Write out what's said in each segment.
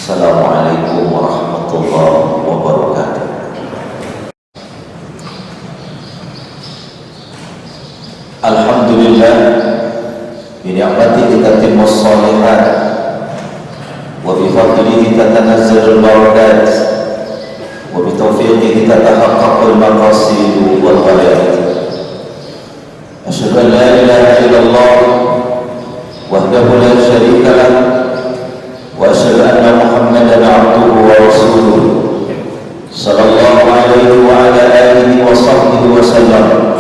Assalamualaikum warahmatullahi wabarakatuh. Alhamdulillah bi ni'matihi tatimmus shalihat wa bi fadlihi tatanazzalul barakat wa bi tawfiqihi tatahaqqaqul maqasid wal ghaayat. Asyhadu an la ilaha illallah wahdahu la syarika lah wa asyhadu anna Muhammadan abduhu wa rasuluh sallallahu alaihi wa ala alihi wa sahbihi wa sallam.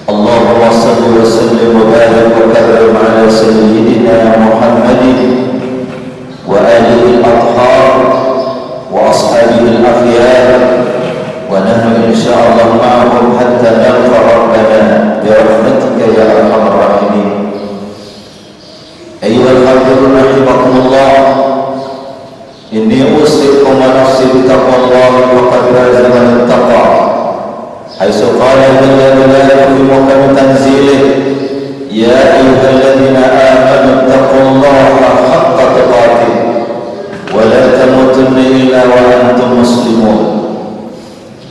Allahumma salli wa sallim wa barik wa karrim ala sayyidina Muhammadin wa alihi al-athhar wa ashabihi al-akhyar wa nahnu insyaallah ma'ahum hatta nalqa rabbana bi rahmatika ya arhamar rahimin. Ayyuhal hadirin rahimakumullah, inni usikum wa nafsi bi taqwallahi wa qad faza man ittaqa. Haitsu qala jalla jalaluhu fi muhkami tanzilih, ya ayyuhalladzina amanu taqullaha haqqa tuqatih wa la tamutunna illa wa antum muslimun.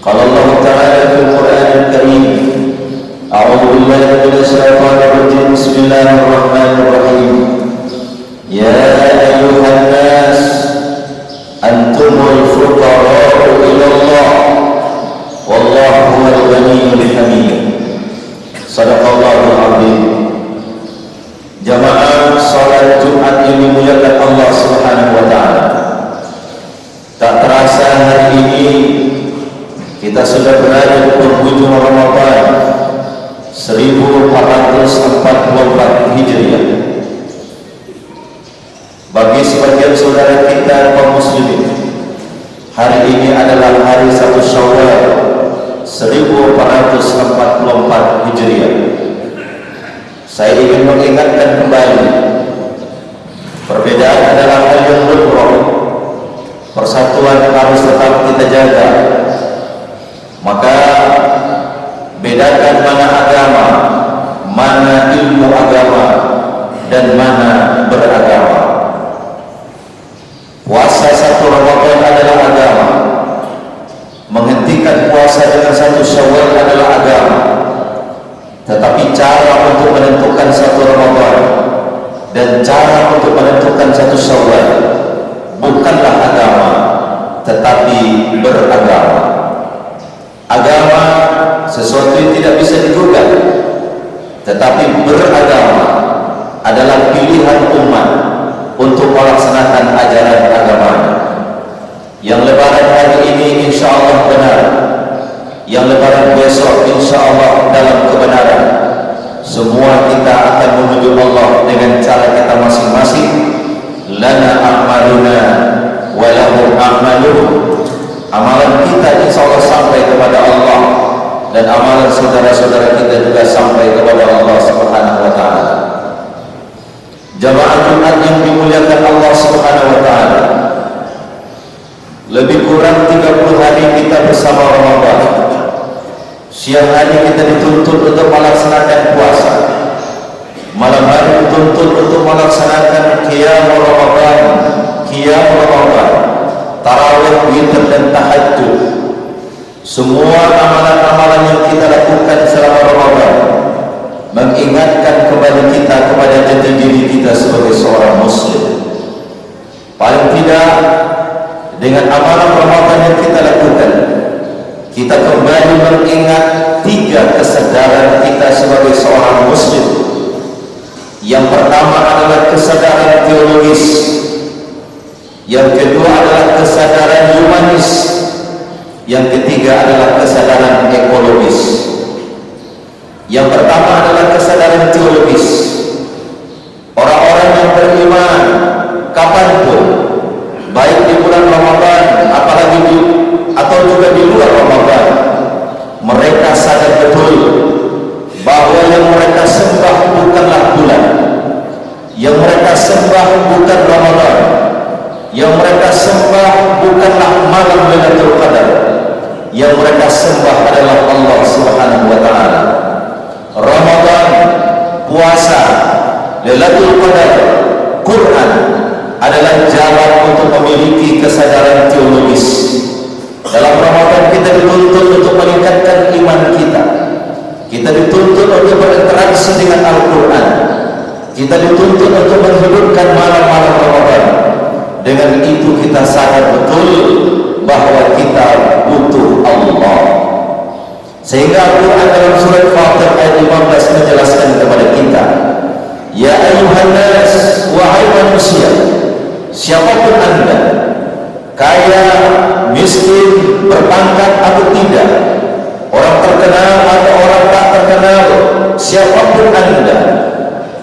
Qala Allah ta'ala fil Qur'anil Karim, a'udzu billahi minasy syaithanir rajim, bismillahir rahmanir rahim. Ya ayyuhan nas antumul fuqara'u ila Allah wallahu huwal ghaniyyul hamid. Shadaqallahul azim. Jamaah salat Jumat yang dimuliakan Allah Subhanahu wa taala. Tak terasa hari ini kita sudah berada di penghujung Ramadan 1444 Hijriah. Bagi sebagian saudara kita kaum muslimin, hari ini adalah hari 1 Syawal 1444 Hijriah. Saya ingin mengingatkan kembali, perbedaan adalah hal yang lumrah. Persatuan harus tetap kita jaga. Maka bedakan mana agama, mana ilmu agama, dan mana beragama. Puasa 1 Ramadan adalah agama. Menghentikan puasa dengan 1 Syawal adalah agama. Tetapi cara untuk menentukan 1 Ramadan dan cara untuk menentukan 1 Syawal bukanlah agama, tetapi beragama. Agama sesuatu yang tidak bisa digugat, tetapi beragama adalah pilihan umat untuk melaksanakan ajaran agamanya. Yang lebaran hari ini insyaallah benar, yang lebaran besok insyaallah dalam kebenaran. Semua kita akan menuju Allah dengan cara kita masing-masing. Lana a'maluna wa lahum a'maluhum. Amalan kita insyaallah sampai kepada Allah, dan amalan saudara-saudara kita juga sampai kepada Allah Subhanahu wa taala. Jamaah Jumat yang dimuliakan Allah Subhanahu wa taala, lebih kurang 30 hari kita bersama Ramadan. Siang hari kita dituntut untuk melaksanakan puasa, malam hari dituntut untuk melaksanakan qiyam Ramadan, tarawih, witir, dan tahajud. Semua amalan-amalan yang kita lakukan selama Ramadan mengingatkan kembali kita kepada jati diri kita sebagai seorang muslim. Paling tidak, dengan amalan Ramadan yang kita lakukan, kita kembali mengingat 3 kesadaran kita sebagai seorang muslim. Yang pertama adalah kesadaran teologis, yang kedua adalah kesadaran humanis, yang ketiga adalah kesadaran ekologis. Yang pertama adalah kesadaran teologis. Orang-orang yang beriman kapanpun, baik di bulan Ramadan atau juga di luar Ramadan, mereka sadar betul bahwa yang mereka sembah bukanlah bulan, yang mereka sembah bukan Ramadan, yang mereka sembah bukanlah malam Lailatul Qadar, yang mereka sembah adalah Allah Subhanahu wa taala. Ramadan, puasa, Lailatul Qadar, Quran adalah jalan untuk kesadaran teologis. Dalam Ramadan kita dituntut untuk meningkatkan iman kita. Kita dituntut untuk berinteraksi dengan Al-Quran. Kita dituntut untuk menghidupkan malam-malam Ramadan. Dengan itu kita sadar betul bahwa kita butuh Allah. Sehingga Al-Quran dalam surat Fatir ayat 15 menjelaskan kepada kita, ya ayuhan nas, wahai manusia, siapapun anda, kaya, miskin, berpangkat atau tidak, orang terkenal atau orang tak terkenal, siapapun anda,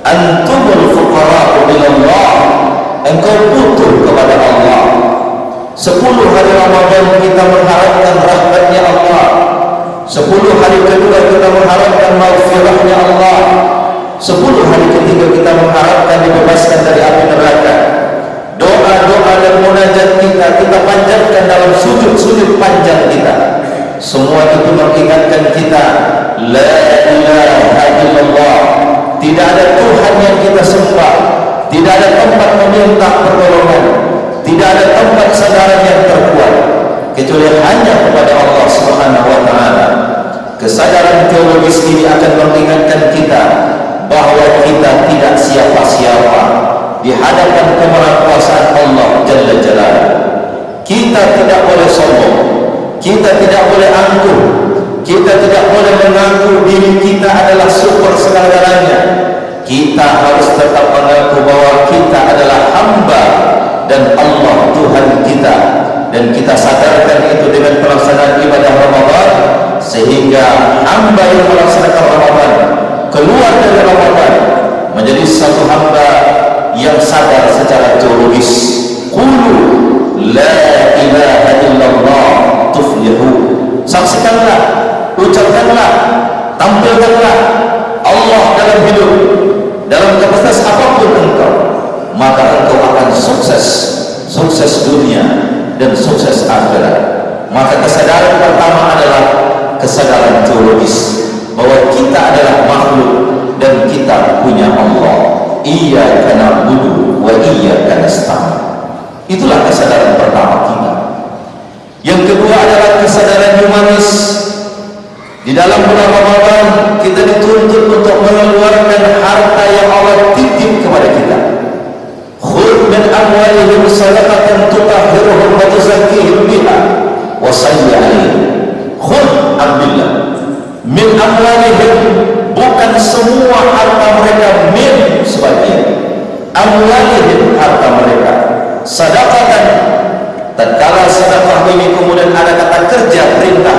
antumul fuqara'u ilallah, engkau butuh kepada Allah. 10 hari Ramadan kita mengharapkan rahmatnya Allah. 10 hari kedua kita mengharapkan maghfirahnya Allah. 10 hari ketiga kita mengharapkan dibebaskan dari api neraka. Doa-doa dan munajat kita panjatkan dalam sujud-sujud panjang kita. Semua itu mengingatkan kita, la ilaha illallah, tidak ada Tuhan yang kita sembah, tidak ada tempat meminta pertolongan, tidak ada tempat sandaran yang terkuat kecuali hanya kepada Allah Subhanahu wa taala. Kesadaran teologis ini akan mengingatkan kita bahwa kita tidak siapa-siapa di hadapan kemahakuasaan Allah Jalla Jalaluhu. Kita tidak boleh sombong, kita tidak boleh angkuh, kita tidak boleh mengaku diri kita adalah super segala-galanya. Kita harus tetap mengaku bahwa kita adalah hamba dan Allah Tuhan kita, dan kita sadarkan itu dengan pelaksanaan ibadah Ramadan, sehingga hamba yang melaksanakan Ramadan keluar dari Ramadan menjadi satu hamba yang sadar secara teologis. Qulu la ilaha illallah tuflihu. Saksikanlah, ucapkanlah, tampilkanlah Allah dalam hidup, dalam kapasitas apapun engkau, maka engkau akan sukses, sukses dunia dan sukses akhirat. Maka kesadaran pertama adalah kesadaran teologis bahwa kita adalah makhluk dan kita punya Allah. Iyyaka na'budu wa iyyaka nasta'in. Itulah kesadaran pertama kita. Yang kedua adalah kesadaran humanis. Di dalam bulan Ramadan kita dituntut untuk mengeluarkan harta yang Allah titip kepada kita. Khudh min amwalihim sadaqatan tutahhiruhum wa tuzakkihim biha wa salli 'alaihim. Khudh, ambillah, min amwalihim, bukan semua harta mereka, min sebagian, amwalihim harta mereka, sadaqatan, tatkala sedekah ini kemudian ada kata kerja perintah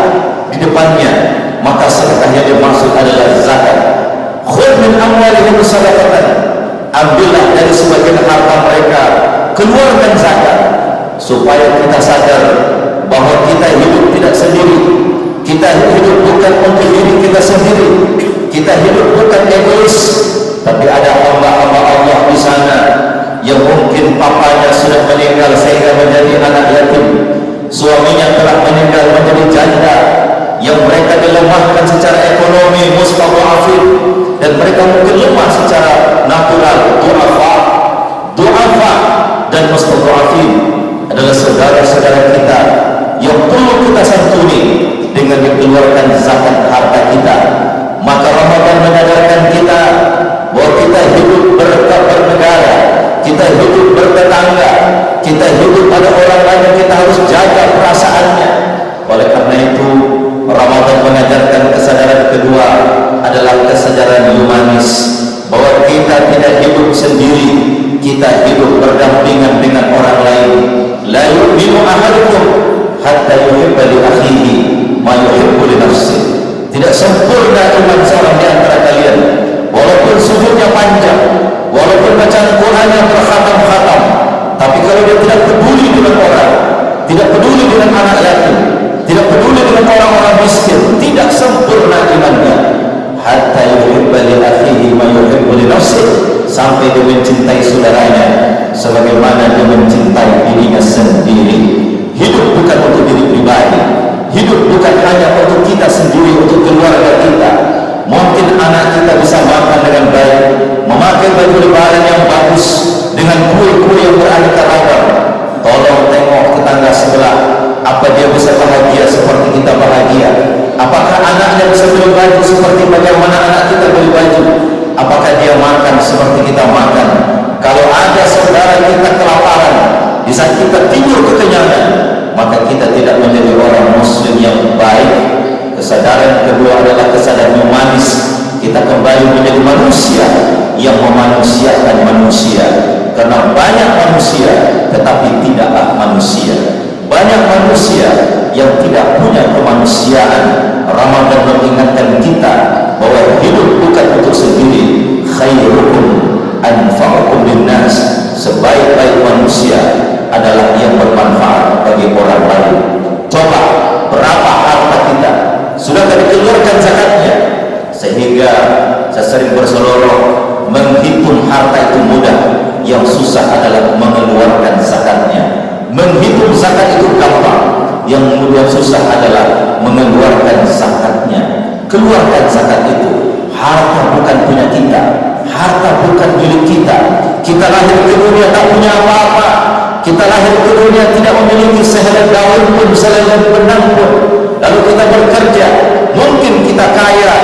di depannya, maka sedekah yang dimaksud adalah zakat. Khudh min amwalihim sadaqatan, ambillah dari sebagian harta mereka, keluarkan zakat, supaya kita sadar bahwa kita hidup tidak sendiri. Kita hidup bukan untuk diri kita sendiri, kita hidup bukan egois, tapi ada hamba-hamba Allah di sana yang mungkin papanya sudah meninggal sehingga menjadi anak yatim, suaminya telah meninggal menjadi janda, yang mereka dilemahkan secara ekonomi, mustadhafin, dan mereka mungkin lemah secara natural, du'afa dan mustadhafin, adalah saudara-saudara kita yang perlu kita santuni dengan dikeluarkan zakat harta kita. Maka Ramadan mengajarkan kita bahwa kita hidup bernegara, kita hidup bertetangga, kita hidup pada orang lain yang kita harus jaga perasaannya. Oleh karena itu Ramadan mengajarkan kesadaran kedua adalah kesadaran humanis, bahwa kita tidak hidup sendiri, kita hidup berdampingan dengan orang lain. La yu'minu ahadukum hatta yuhibba li akhihi ma yuhibbu li nafsihi. Tidak sempurna iman seorang di antara kalian, walaupun sujudnya panjang, walaupun bacaan Qur'annya berkhatam-khatam, tapi kalau dia tidak peduli dengan orang, tidak peduli dengan anak yatim, tidak peduli dengan orang-orang miskin, tidak sempurna imannya. Hatta yuhibba li akhihi ma yuhibbu li nafsihi, sampai dia mencintai saudaranya sebagaimana dia mencintai dirinya sendiri. Hidup bukan untuk diri pribadi, hidup bukan hanya untuk kita sendiri, untuk keluarga kita. Mungkin anak kita bisa makan dengan baik, memakai baju lebaran yang bagus, dengan kue-kue yang beraneka ragam. Tolong tengok banyak manusia yang tidak punya kemanusiaan. Ramadan mengingatkan kita bahwa hidup bukan untuk sendiri. Khairukum anfa'ukum linnas, sebaik-baik manusia adalah yang bermanfaat bagi orang lain. Coba berapa harta kita sudahkah dikeluarkan zakatnya? Sehingga saya sering berseloroh, menghitung harta itu mudah, yang susah adalah mengeluarkan zakatnya. Menghitung zakat itu gampang, yang susah adalah mengeluarkan zakatnya. Keluarkan zakat itu. Harta bukan punya kita, harta bukan milik kita. Kita lahir ke dunia tak punya apa-apa. Kita lahir ke dunia tidak memiliki sehelai daun pun, sehelai benang pun. Lalu kita bekerja, mungkin kita kaya,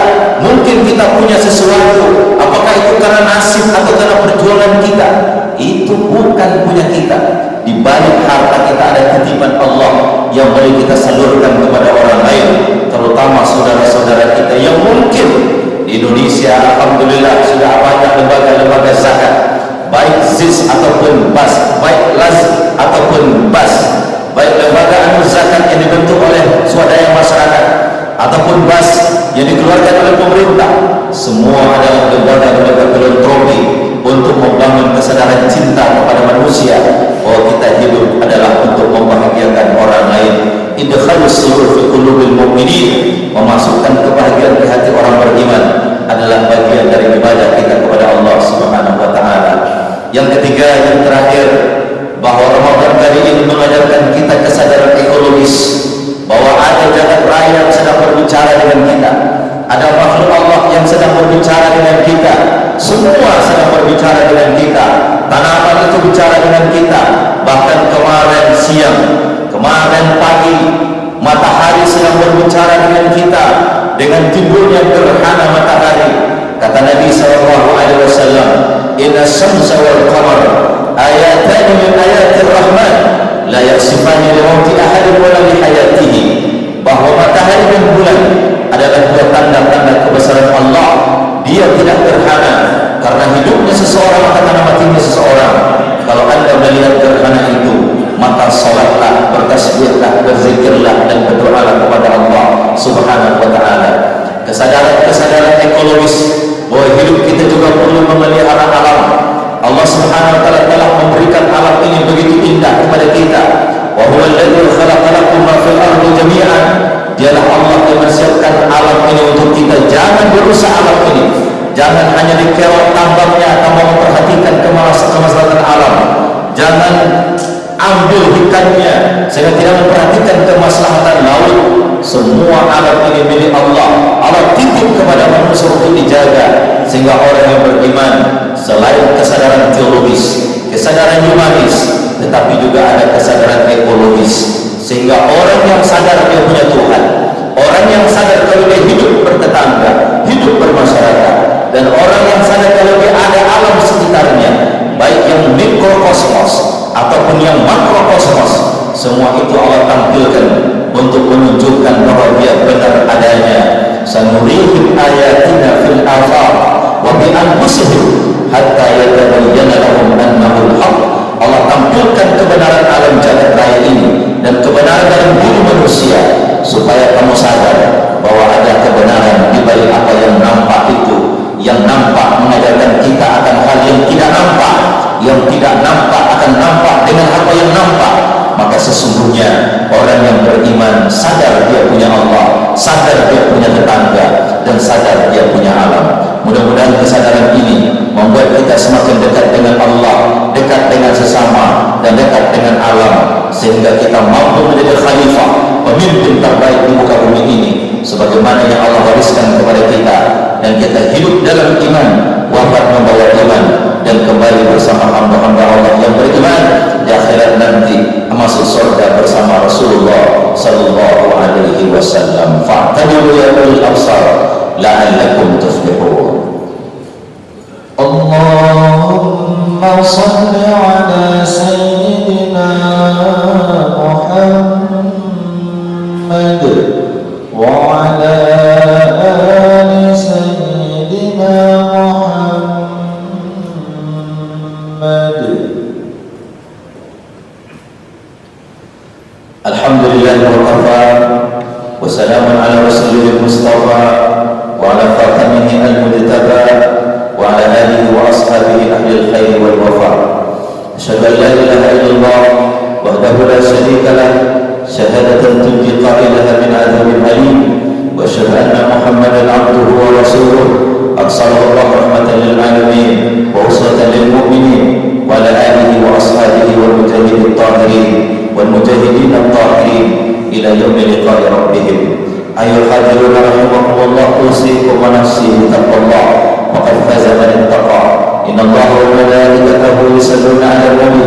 mungkin kita punya sesuatu. Apakah itu karena nasib atau karena perjuangan kita? Itu bukan punya kita. Di balik harta kita ada titipan Allah yang boleh kita salurkan kepada orang lain, terutama saudara-saudara kita yang mungkin di Indonesia alhamdulillah sudah banyak lembaga-lembaga zakat, baik ZIS ataupun BAS, baik LAS ataupun BAS, baik lembaga anu zakat yang dibentuk oleh swadaya masyarakat ataupun BAS yang dikeluarkan oleh pemerintah. Semua adalah lembaga-lembaga filantropi untuk membangun kesadaran cinta kepada manusia bahwa kita hidup adalah untuk membahagiakan orang lain. Idkhalus surur fi qulubil mu'minin, memasukkan kebahagiaan di hati orang beriman adalah bagian dari ibadah kita kepada Allah Subhanahu wa taala. Yang ketiga, yang terakhir, bahwa Ramadan kali ini mengajarkan kita kesadaran ekologis, bahwa ada jagat raya yang sedang berbicara dengan kita, ada makhluk Allah yang sedang berbicara dengan kita, semua sedang berbicara dengan kita. Tanaman itu bicara dengan kita. Bahkan kemarin siang, kemarin pagi, matahari sedang berbicara dengan kita dengan timbulnya gerhana matahari. Kata Nabi SAW, Inna syamsa wal qamar ayatani min ayatir rahman la yaksifani li mauti ahadin wa la li hayatihi. Bahwa matahari dan bulan adalah dua tanda-tanda kebesaran Allah. Dia tidak gerhana karena hidupnya seseorang atau karena matinya seseorang. Kalau anda melihat gerhana itu, maka salatlah, bertasbihlah, berzikirlah dan berdoalah kepada Allah Subhanahu wa taala. Kesadaran ekologis bahwa hidup kita juga perlu memelihara alam. Allah Subhanahu wa taala telah memberikan alam ini begitu indah kepada kita. Wa huwa alladzi khalaqa lakum ma fil ardi jami'an. Dialah Allah yang menyiapkan alam ini untuk kita. Jangan berusaha alam ini. Jangan hanya dikewat tambangnya tanpa memperhatikan kemaslahatan alam. Jangan ambil ikannya sehingga tidak memperhatikan kemaslahatan laut. Semua alam ini milik Allah. Allah titip kepada manusia untuk dijaga, sehingga orang yang beriman selain kesadaran teologis, kesadaran humanis, tetapi juga ada kesadaran ekologis, sehingga orang yang sadar dia punya Tuhan, orang yang sadar kalau dia hidup bertetangga, hidup bermasyarakat, dan orang yang sadar kalau dia ada alam sekitarnya, baik yang mikrokosmos ataupun yang makrokosmos, semua itu Allah tampilkan untuk menunjukkan bahwa dia benar adanya. Sanurihim ayatina fil afaq wa bi anfusihim hatta yatabayyana lahum annahu al-haq. Allah tampilkan kebenaran alam jagat raya ini dan kebenaran dalam diri manusia supaya kamu sadar bahwa ada kebenaran di balik apa yang nampak itu. Yang nampak mengajarkan kita akan hal yang tidak nampak, yang tidak nampak akan nampak dengan apa yang nampak. Maka sesungguhnya orang yang beriman sadar dia punya Allah, sadar dia punya tetangga, dan sadar dia punya alam. Mudah-mudahan kesadaran ini membuat kita semakin dekat dengan Allah, dekat dengan sesama, dan dekat dengan alam, sehingga kita mampu menjadi khalifah, pemimpin terbaik di muka bumi ini, sebagaimana yang Allah wariskan kepada kita. Dan kita hidup dalam iman, wafat membawa iman, dan kembali bersama hamba-hamba Allah yang beriman di akhirat nanti masuk surga bersama Rasulullah sallallahu alaihi wasallam. Fa'tabiru ya ulil absar la'allakum tuflihun. Allahumma salli ala sayyidina Muhammad wa ala ali sayyidina Muhammad. Alhamdulillah wa kafa wa salamun ala rasulil mustafa wa ala khatamihi al-mujtaba wa ala alihi wa ashabihi ahli al-khair wal wafa. Asyhadu an la ilaha illallah wahdahu la syarika lah syahadatan tunji qailaha min adzabil alim wa asyhadu anna Muhammadan abduhu wa rasuluh arsalahu Allah rahmatan lil alamin wa uswatan lil mu'minin wa ala alihi wa ashabihi wal mujahidin tahirin wal mujahidin at-tahirin ila yaumi liqa'i rabbihim. Ayyuhal hadirun rahimakumullah, usikum wa nafsi bittaqwallah faqad faza man ittaqa. Innallaha wa malaikatahu yusalluna 'alan nabi